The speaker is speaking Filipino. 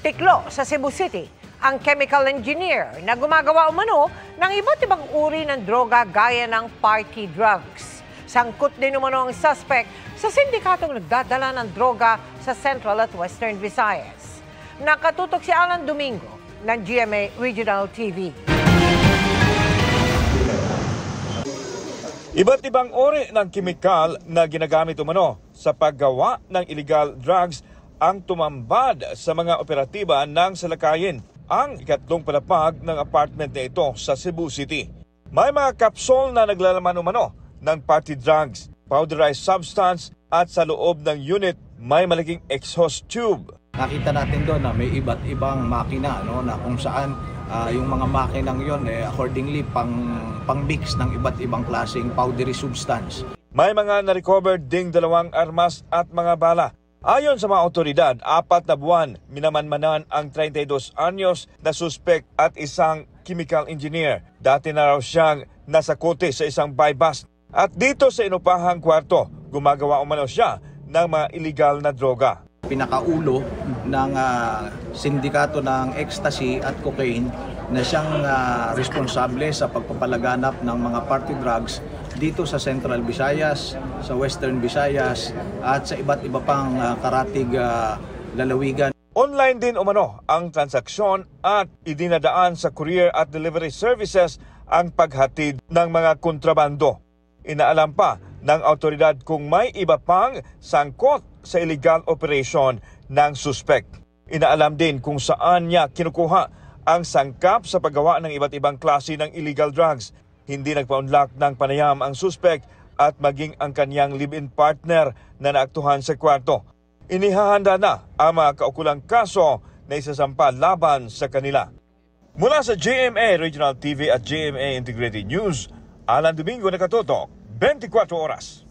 Tiklo sa Cebu City ang chemical engineer na gumagawa umano ng iba't ibang uri ng droga gaya ng party drugs. Sangkot din umano ang suspect sa sindikatong nagdadala ng droga sa Central at Western Visayas. Nakatutok si Alan Domingo ng GMA Regional TV. Iba't ibang uri ng kemikal na ginagamit umano sa paggawa ng illegal drugs ang tumambad sa mga operatiba ng salakayin ang ikatlong palapag ng apartment na ito sa Cebu City. May mga kapsol na naglalaman umano ng party drugs, powderized substance at sa loob ng unit may malaking exhaust tube. Nakita natin doon na may iba't ibang makina na kung saan yung mga makinang yon accordingly pang-mix ng iba't ibang klaseng powdery substance. May mga na-recover ding 2 armas at mga bala. Ayon sa mga otoridad, 4 na buwan minamanmanan ang 32 anyos na suspect at isang chemical engineer. Dati na raw siyang nasakote sa isang buy bust. At dito sa inupahang kwarto, gumagawa umano siya ng mga illegal na droga. Pinakaulo ng sindikato ng ecstasy at cocaine na siyang responsable sa pagpapalaganap ng mga party drugs dito sa Central Visayas, sa Western Visayas at sa iba't iba pang karatig lalawigan. Online din umano ang transaksyon at idinadaan sa courier at delivery services ang paghatid ng mga kontrabando. Inaalam pa ng autoridad kung may iba pang sangkot sa illegal operation ng suspect. Inaalam din kung saan niya kinukuha ang sangkap sa paggawa ng iba't ibang klase ng illegal drugs. Hindi nagpa-unlock ng panayam ang suspect at maging ang kanyang live-in partner na naaktuhan sa kwarto. Inihahanda na ang mga kaukulang kaso na isasampa laban sa kanila. Mula sa GMA Regional TV at GMA Integrated News, Alan Domingo, nakatutok, 24 oras.